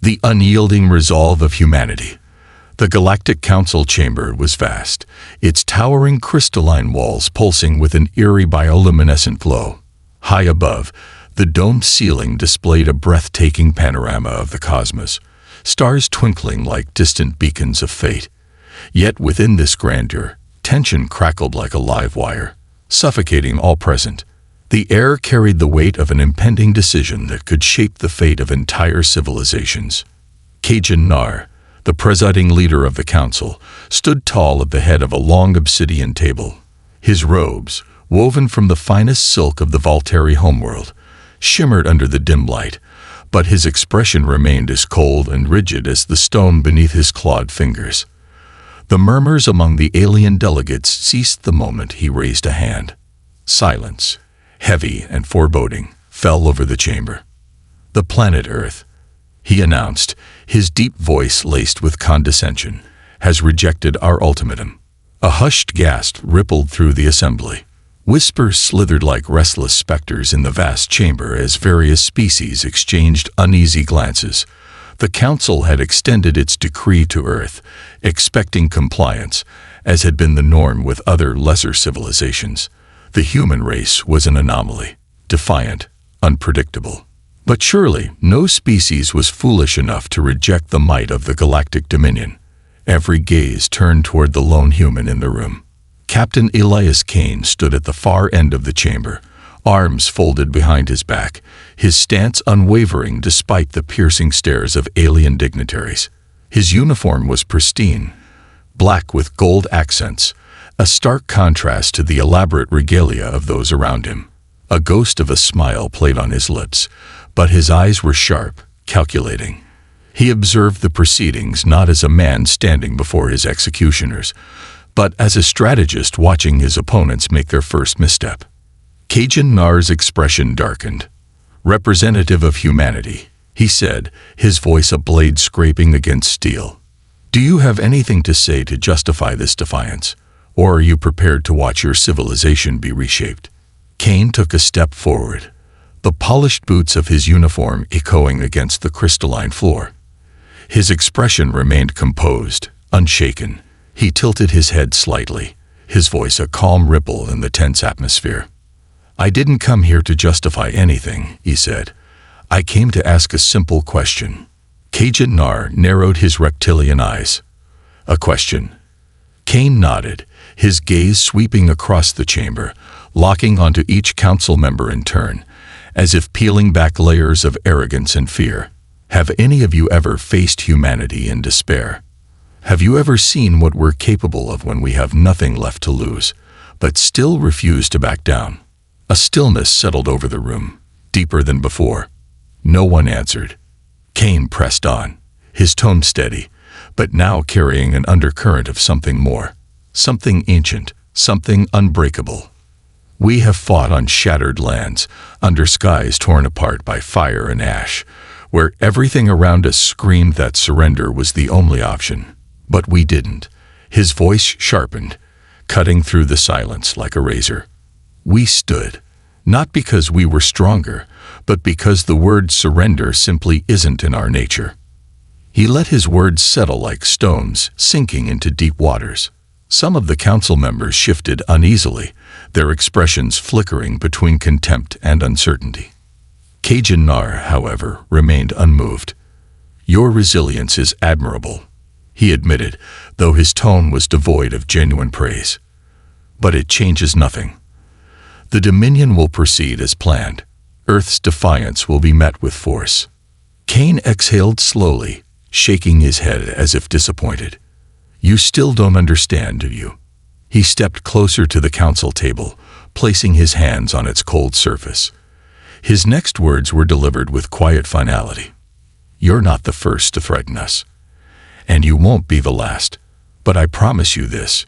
The unyielding resolve of humanity. The Galactic Council chamber was vast, its towering crystalline walls pulsing with an eerie bioluminescent glow. High above, the domed ceiling displayed a breathtaking panorama of the cosmos, stars twinkling like distant beacons of fate. Yet within this grandeur, tension crackled like a live wire, suffocating all present. The air carried the weight of an impending decision that could shape the fate of entire civilizations. Kajin Nar, the presiding leader of the council, stood tall at the head of a long obsidian table. His robes, woven from the finest silk of the Volteri homeworld, shimmered under the dim light, but his expression remained as cold and rigid as the stone beneath his clawed fingers. The murmurs among the alien delegates ceased the moment he raised a hand. Silence, heavy and foreboding, fell over the chamber. "The planet Earth," he announced, his deep voice laced with condescension, "has rejected our ultimatum." A hushed gasp rippled through the assembly. Whispers slithered like restless specters in the vast chamber as various species exchanged uneasy glances. The council had extended its decree to Earth, expecting compliance, as had been the norm with other lesser civilizations. The human race was an anomaly, defiant, unpredictable. But surely no species was foolish enough to reject the might of the Galactic Dominion. Every gaze turned toward the lone human in the room. Captain Elias Kane stood at the far end of the chamber, arms folded behind his back, his stance unwavering despite the piercing stares of alien dignitaries. His uniform was pristine, black with gold accents, a stark contrast to the elaborate regalia of those around him. A ghost of a smile played on his lips, but his eyes were sharp, calculating. He observed the proceedings not as a man standing before his executioners, but as a strategist watching his opponents make their first misstep. Kajin Nar's expression darkened. "Representative of humanity," he said, his voice a blade scraping against steel. "Do you have anything to say to justify this defiance, or are you prepared to watch your civilization be reshaped?" Kane took a step forward, the polished boots of his uniform echoing against the crystalline floor. His expression remained composed, unshaken. He tilted his head slightly, his voice a calm ripple in the tense atmosphere. "I didn't come here to justify anything," he said. "I came to ask a simple question." Kajin Nar narrowed his reptilian eyes. "A question?" Kane nodded, his gaze sweeping across the chamber, locking onto each council member in turn, as if peeling back layers of arrogance and fear. "Have any of you ever faced humanity in despair? Have you ever seen what we're capable of when we have nothing left to lose, but still refuse to back down?" A stillness settled over the room, deeper than before. No one answered. Kane pressed on, his tone steady, but now carrying an undercurrent of something more, something ancient, something unbreakable. "We have fought on shattered lands, under skies torn apart by fire and ash, where everything around us screamed that surrender was the only option. But we didn't." His voice sharpened, cutting through the silence like a razor. "We stood, not because we were stronger, but because the word surrender simply isn't in our nature." He let his words settle like stones sinking into deep waters. Some of the council members shifted uneasily, their expressions flickering between contempt and uncertainty. Kajin Nar, however, remained unmoved. "Your resilience is admirable," he admitted, though his tone was devoid of genuine praise. "But it changes nothing. The Dominion will proceed as planned. Earth's defiance will be met with force." Kane exhaled slowly, shaking his head as if disappointed. "You still don't understand, do you?" He stepped closer to the council table, placing his hands on its cold surface. His next words were delivered with quiet finality. "You're not the first to threaten us, and you won't be the last. But I promise you this: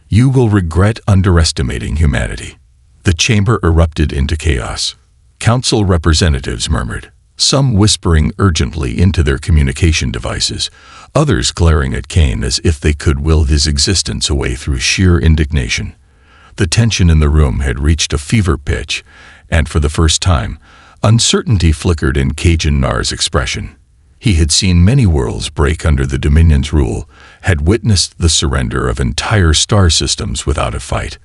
you will regret underestimating humanity." The chamber erupted into chaos. Council representatives murmured, some whispering urgently into their communication devices, others glaring at Kane as if they could will his existence away through sheer indignation. The tension in the room had reached a fever pitch, and for the first time, uncertainty flickered in Kajin Nar's expression. He had seen many worlds break under the Dominion's rule, had witnessed the surrender of entire star systems without a fight.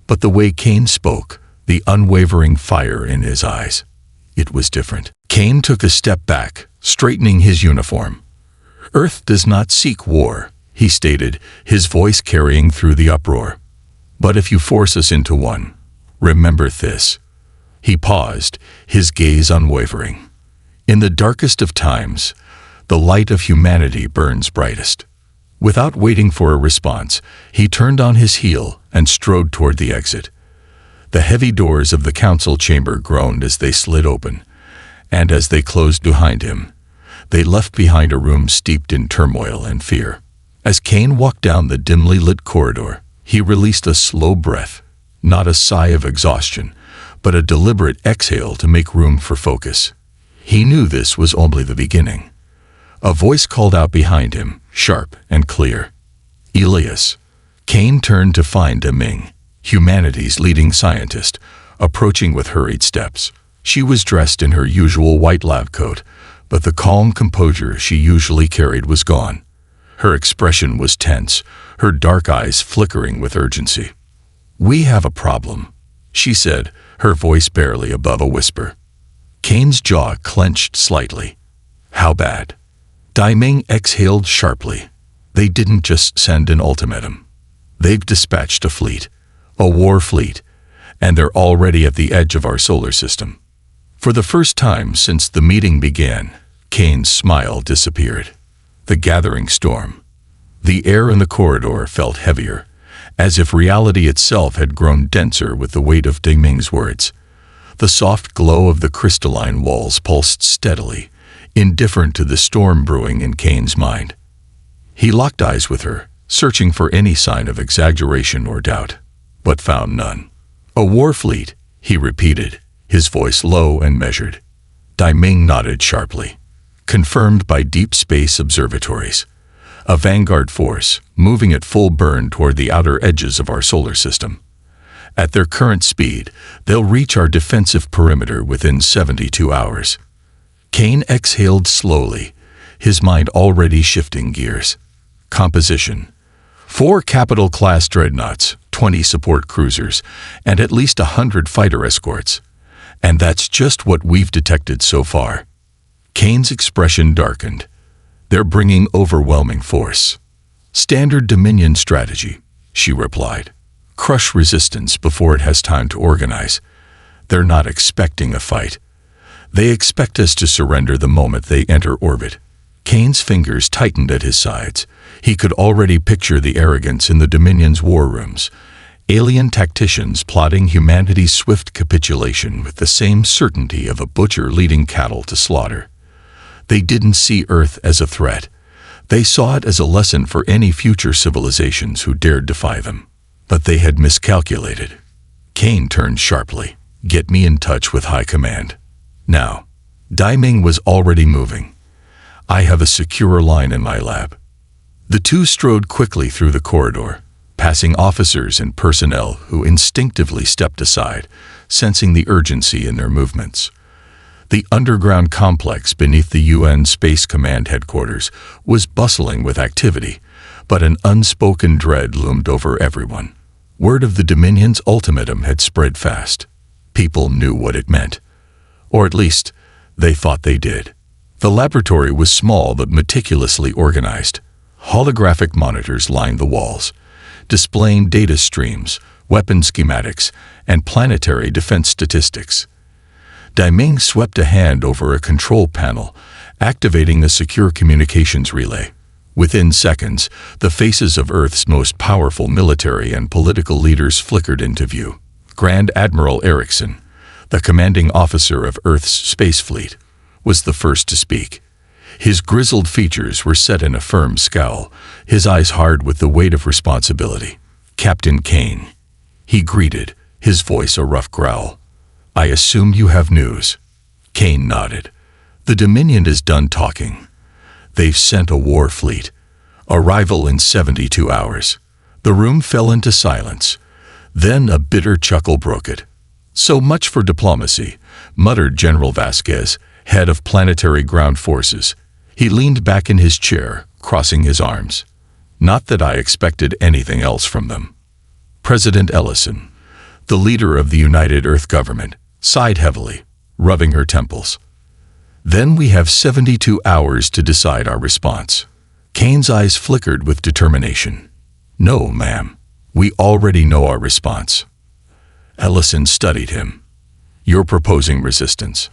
But the way Kane spoke, the unwavering fire in his eyes, it was different. Kane took a step back, straightening his uniform. "Earth does not seek war," he stated, his voice carrying through the uproar. "But if you force us into one, remember this." He paused, his gaze unwavering. "In the darkest of times, the light of humanity burns brightest." Without waiting for a response, he turned on his heel and strode toward the exit. The heavy doors of the council chamber groaned as they slid open, and as they closed behind him, they left behind a room steeped in turmoil and fear. As Kane walked down the dimly lit corridor, he released a slow breath, not a sigh of exhaustion, but a deliberate exhale to make room for focus. He knew this was only the beginning. A voice called out behind him, sharp and clear. "Elias." Kane turned to find Ming, humanity's leading scientist, approaching with hurried steps. She was dressed in her usual white lab coat, but the calm composure she usually carried was gone. Her expression was tense, her dark eyes flickering with urgency. "We have a problem," she said, her voice barely above a whisper. Kane's jaw clenched slightly. "How bad?" Ming exhaled sharply. "They didn't just send an ultimatum. They've dispatched a fleet, a war fleet, and they're already at the edge of our solar system." For the first time since the meeting began, Kane's smile disappeared. The gathering storm. The air in the corridor felt heavier, as if reality itself had grown denser with the weight of Ming's words. The soft glow of the crystalline walls pulsed steadily, indifferent to the storm brewing in Kane's mind. He locked eyes with her, searching for any sign of exaggeration or doubt, but found none. "A war fleet," he repeated, his voice low and measured. Ming nodded sharply. "Confirmed by deep space observatories. A vanguard force, moving at full burn toward the outer edges of our solar system. At their current speed, they'll reach our defensive perimeter within 72 hours. Kane exhaled slowly, his mind already shifting gears. Composition: 4 capital-class dreadnoughts, 20 support cruisers, and at least 100 fighter escorts. And that's just what we've detected so far. Kane's expression darkened. "They're bringing overwhelming force." "Standard Dominion strategy," she replied. "Crush resistance before it has time to organize. They're not expecting a fight. They expect us to surrender the moment they enter orbit." Kane's fingers tightened at his sides. He could already picture the arrogance in the Dominion's war rooms. Alien tacticians plotting humanity's swift capitulation with the same certainty of a butcher leading cattle to slaughter. They didn't see Earth as a threat. They saw it as a lesson for any future civilizations who dared defy them. But they had miscalculated. Kane turned sharply. "Get me in touch with High Command. Now." Ming was already moving. "I have a secure line in my lab." The two strode quickly through the corridor, passing officers and personnel who instinctively stepped aside, sensing the urgency in their movements. The underground complex beneath the UN Space Command headquarters was bustling with activity, but an unspoken dread loomed over everyone. Word of the Dominion's ultimatum had spread fast. People knew what it meant. Or at least, they thought they did. The laboratory was small but meticulously organized. Holographic monitors lined the walls, displaying data streams, weapon schematics, and planetary defense statistics. Ming swept a hand over a control panel, activating a secure communications relay. Within seconds, the faces of Earth's most powerful military and political leaders flickered into view. Grand Admiral Erickson, the commanding officer of Earth's space fleet, was the first to speak. His grizzled features were set in a firm scowl, his eyes hard with the weight of responsibility. "Captain Kane," he greeted, his voice a rough growl. "I assume you have news." Kane nodded. "The Dominion is done talking. They've sent a war fleet. Arrival in 72 hours. The room fell into silence. Then a bitter chuckle broke it. "So much for diplomacy," muttered General Vasquez, head of planetary ground forces. He leaned back in his chair, crossing his arms. Not that I expected anything else from them. President Ellison, the leader of the United Earth government, sighed heavily, rubbing her temples. Then we have 72 hours to decide our response. Kane's eyes flickered with determination. No, ma'am. We already know our response. Ellison studied him. You're proposing resistance.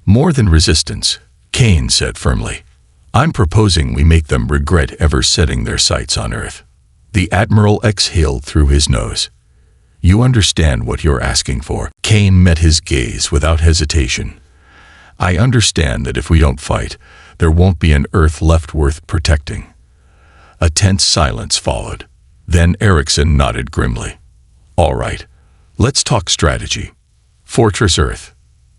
More than resistance, Kane said firmly. I'm proposing we make them regret ever setting their sights on Earth. The Admiral exhaled through his nose. You understand what you're asking for. Kane met his gaze without hesitation. I understand that if we don't fight, there won't be an Earth left worth protecting. A tense silence followed. Then Erickson nodded grimly. All right, let's talk strategy. Fortress Earth.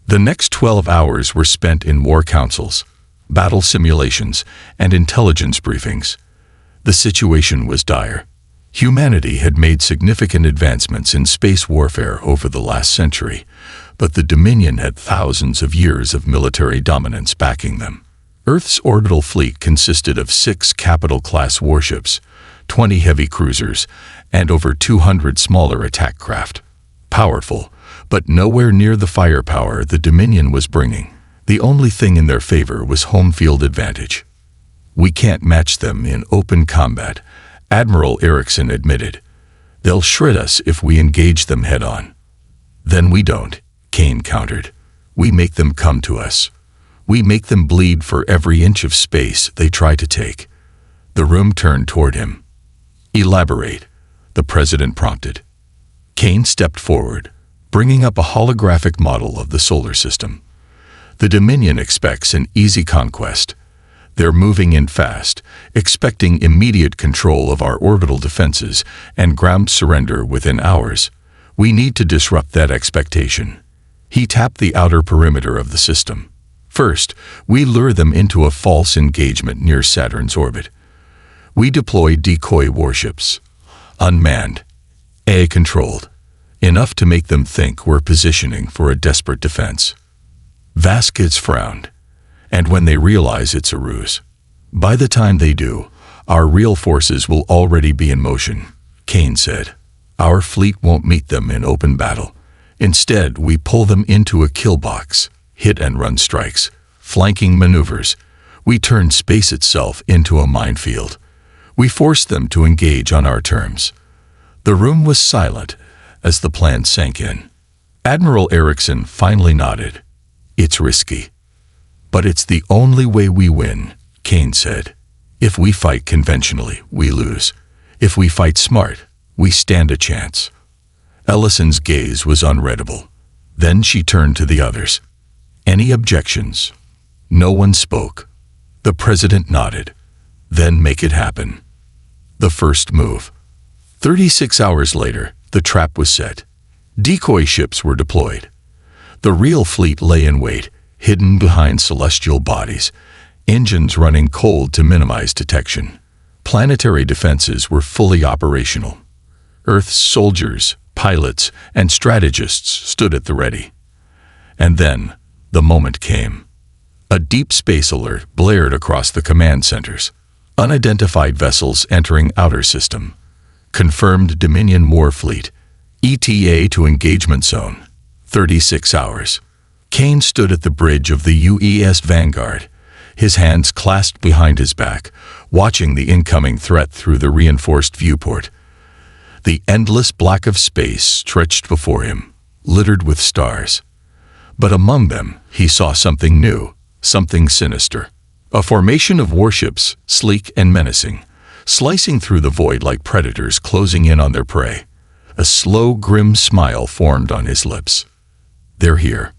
The next 12 hours were spent in war councils, battle simulations, and intelligence briefings. The situation was dire. Humanity had made significant advancements in space warfare over the last century, but the Dominion had thousands of years of military dominance backing them. Earth's orbital fleet consisted of 6 capital-class warships, 20 heavy cruisers, and over 200 smaller attack craft. Powerful, but nowhere near the firepower the Dominion was bringing. The only thing in their favor was home field advantage. We can't match them in open combat, Admiral Erickson admitted. They'll shred us if we engage them head-on. Then we don't, Kane countered. We make them come to us. We make them bleed for every inch of space they try to take. The room turned toward him. Elaborate, the president prompted. Kane stepped forward, bringing up a holographic model of the solar system. The Dominion expects an easy conquest. They're moving in fast, expecting immediate control of our orbital defenses and ground surrender within hours. We need to disrupt that expectation. He tapped the outer perimeter of the system. First, we lure them into a false engagement near Saturn's orbit. We deploy decoy warships, unmanned, AI-controlled, enough to make them think we're positioning for a desperate defense. Vasquez frowned, and when they realize it's a ruse. By the time they do, our real forces will already be in motion, Kane said. Our fleet won't meet them in open battle. Instead, we pull them into a kill box, hit-and-run strikes, flanking maneuvers. We turn space itself into a minefield. We force them to engage on our terms. The room was silent as the plan sank in. Admiral Erickson finally nodded. It's risky. But it's the only way we win, Kane said. If we fight conventionally, we lose. If we fight smart, we stand a chance. Ellison's gaze was unreadable. Then she turned to the others. Any objections? No one spoke. The president nodded. Then make it happen. The first move. 36 hours later, the trap was set. Decoy ships were deployed. The real fleet lay in wait, hidden behind celestial bodies, engines running cold to minimize detection. Planetary defenses were fully operational. Earth's soldiers, pilots, and strategists stood at the ready. And then, the moment came. A deep space alert blared across the command centers. Unidentified vessels entering outer system. Confirmed Dominion war fleet. ETA to engagement zone. 36 hours. Kane stood at the bridge of the UES Vanguard, his hands clasped behind his back, watching the incoming threat through the reinforced viewport. The endless black of space stretched before him, littered with stars. But among them, he saw something new, something sinister. A formation of warships, sleek and menacing, slicing through the void like predators closing in on their prey. A slow, grim smile formed on his lips. They're here.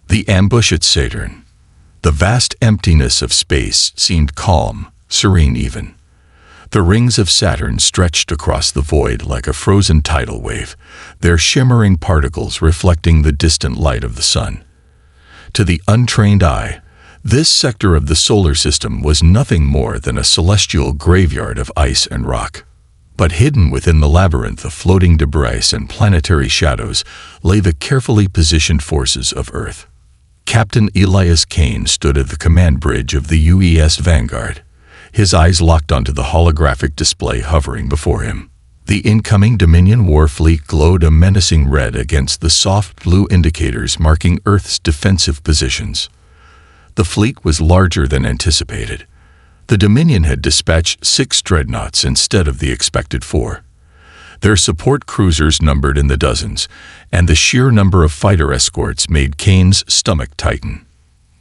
The ambush at Saturn. The vast emptiness of space seemed calm, serene even. The rings of Saturn stretched across the void like a frozen tidal wave, their shimmering particles reflecting the distant light of the sun. To the untrained eye, this sector of the solar system was nothing more than a celestial graveyard of ice and rock. But hidden within the labyrinth of floating debris and planetary shadows lay the carefully positioned forces of Earth. Captain Elias Kane stood at the command bridge of the UES Vanguard, his eyes locked onto the holographic display hovering before him. The incoming Dominion war fleet glowed a menacing red against the soft blue indicators marking Earth's defensive positions. The fleet was larger than anticipated. The Dominion had dispatched 6 dreadnoughts instead of the expected 4. Their support cruisers numbered in the dozens, and the sheer number of fighter escorts made Kane's stomach tighten.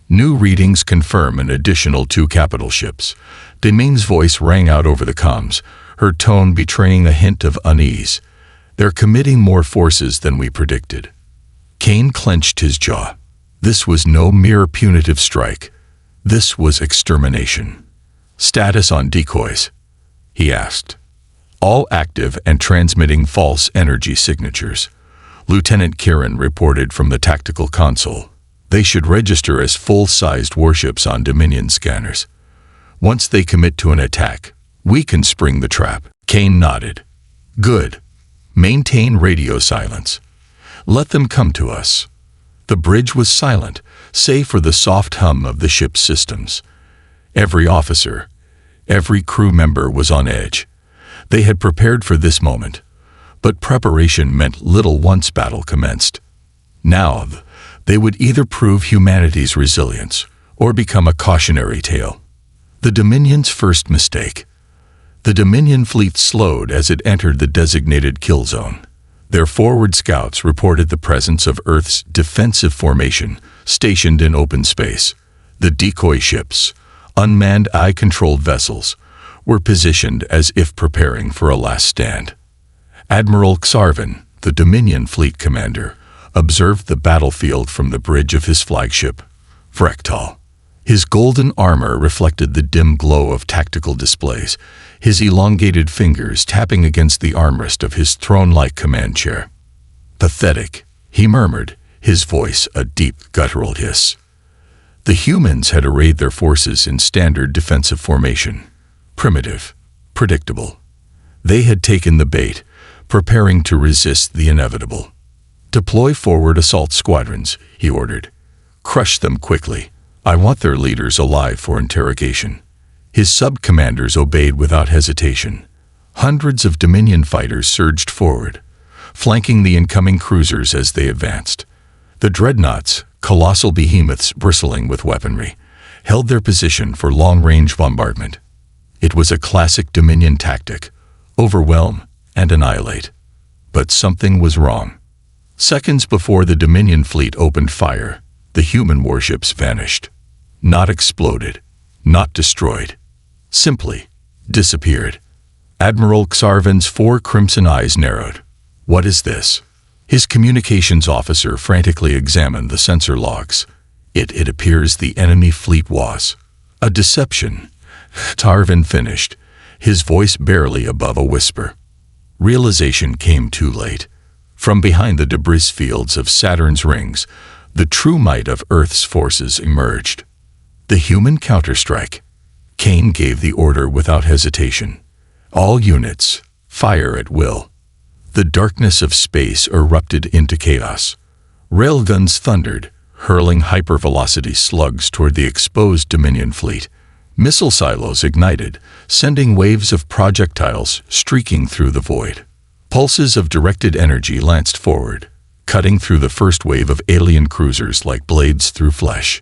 New readings confirm an additional 2 capital ships. Damien's voice rang out over the comms, her tone betraying a hint of unease. They're committing more forces than we predicted. Kane clenched his jaw. This was no mere punitive strike. This was extermination. Status on decoys? He asked. All active and transmitting false energy signatures. Lieutenant Kieran reported from the tactical console. They should register as full-sized warships on Dominion scanners. Once they commit to an attack, we can spring the trap. Kane nodded. Good. Maintain radio silence. Let them come to us. The bridge was silent, save for the soft hum of the ship's systems. Every officer, every crew member was on edge. They had prepared for this moment, but preparation meant little once battle commenced. Now, they would either prove humanity's resilience or become a cautionary tale. The Dominion's first mistake. The Dominion fleet slowed as it entered the designated kill zone. Their forward scouts reported the presence of Earth's defensive formation stationed in open space. The decoy ships, unmanned eye-controlled vessels, were positioned as if preparing for a last stand. Admiral Xarvan, the Dominion fleet commander, observed the battlefield from the bridge of his flagship, Vrektal. His golden armor reflected the dim glow of tactical displays, his elongated fingers tapping against the armrest of his throne-like command chair. Pathetic, he murmured, his voice a deep guttural hiss. The humans had arrayed their forces in standard defensive formation. Primitive, predictable. They had taken the bait, preparing to resist the inevitable. Deploy forward assault squadrons, he ordered. Crush them quickly. I want their leaders alive for interrogation. His sub-commanders obeyed without hesitation. Hundreds of Dominion fighters surged forward, flanking the incoming cruisers as they advanced. The dreadnoughts, colossal behemoths bristling with weaponry, held their position for long-range bombardment. It was a classic Dominion tactic: overwhelm and annihilate. But something was wrong. Seconds before the Dominion fleet opened fire, the human warships vanished. Not exploded, not destroyed. Simply disappeared. Admiral Xarvan's 4 crimson eyes narrowed. What is this? His communications officer frantically examined the sensor logs. It appears the enemy fleet was a deception. Xarvan finished, his voice barely above a whisper. Realization came too late. From behind the debris fields of Saturn's rings, the true might of Earth's forces emerged. The human counterstrike. Kane gave the order without hesitation. All units, fire at will. The darkness of space erupted into chaos. Railguns thundered, hurling hypervelocity slugs toward the exposed Dominion fleet. Missile silos ignited, sending waves of projectiles streaking through the void. Pulses of directed energy lanced forward, cutting through the first wave of alien cruisers like blades through flesh.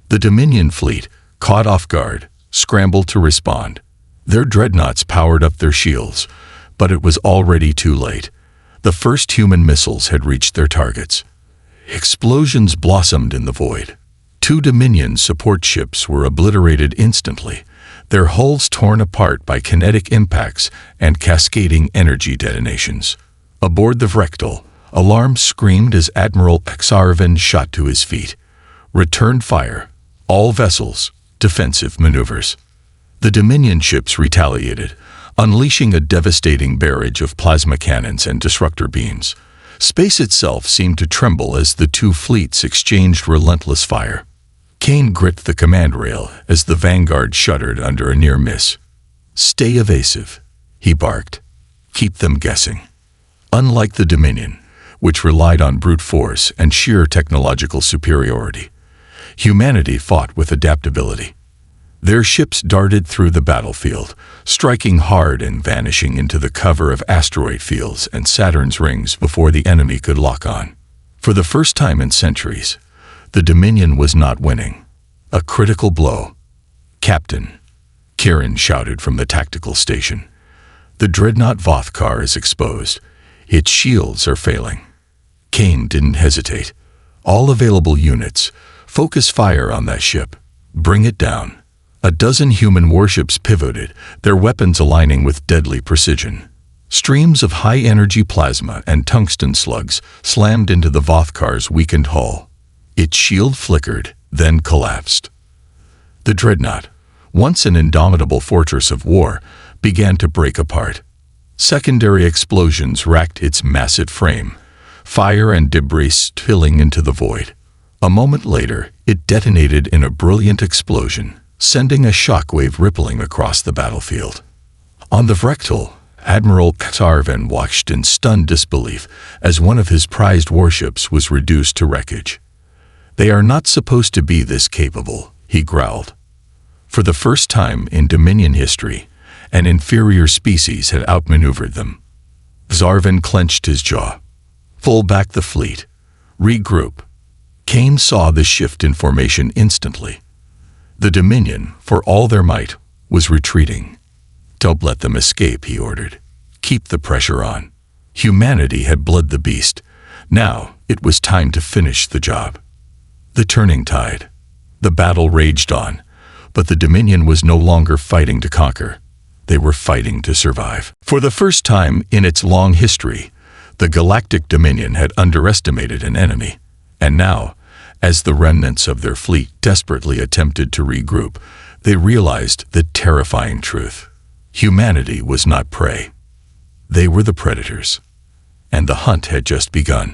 The Dominion fleet, caught off guard, scrambled to respond. Their dreadnoughts powered up their shields, but it was already too late. The first human missiles had reached their targets. Explosions blossomed in the void. 2 Dominion support ships were obliterated instantly, their hulls torn apart by kinetic impacts and cascading energy detonations. Aboard the Vrektal, alarm screamed as Admiral Xarvan shot to his feet. Returned fire. All vessels, defensive maneuvers. The Dominion ships retaliated, unleashing a devastating barrage of plasma cannons and disruptor beams. Space itself seemed to tremble as the 2 fleets exchanged relentless fire. Kane gripped the command rail as the Vanguard shuddered under a near miss. Stay evasive, he barked. Keep them guessing. Unlike the Dominion, which relied on brute force and sheer technological superiority, Humanity fought with adaptability. Their ships darted through the battlefield, striking hard and vanishing into the cover of asteroid fields and Saturn's rings before the enemy could lock on. For the first time in centuries, the Dominion was not winning. A critical blow. "Captain," Kieran shouted from the tactical station. "The dreadnought Vothkar is exposed. Its shields are failing." Kane didn't hesitate. "All available units, focus fire on that ship. Bring it down." A dozen human warships pivoted, their weapons aligning with deadly precision. Streams of high-energy plasma and tungsten slugs slammed into the Vothkar's weakened hull. Its shield flickered, then collapsed. The dreadnought, once an indomitable fortress of war, began to break apart. Secondary explosions racked its massive frame, fire and debris spilling into the void. A moment later, it detonated in a brilliant explosion, sending a shockwave rippling across the battlefield. On the Vrechtal, Admiral Zarvan watched in stunned disbelief as one of his prized warships was reduced to wreckage. "They are not supposed to be this capable," he growled. For the first time in Dominion history, an inferior species had outmaneuvered them. Zarvan clenched his jaw. "Pull back the fleet. Regroup." Kane saw the shift in formation instantly. The Dominion, for all their might, was retreating. "Don't let them escape," he ordered. "Keep the pressure on." Humanity had bled the beast. Now it was time to finish the job. The turning tide. The battle raged on, but the Dominion was no longer fighting to conquer. They were fighting to survive. For the first time in its long history, the Galactic Dominion had underestimated an enemy. And now, as the remnants of their fleet desperately attempted to regroup, they realized the terrifying truth. Humanity was not prey. They were the predators. And the hunt had just begun.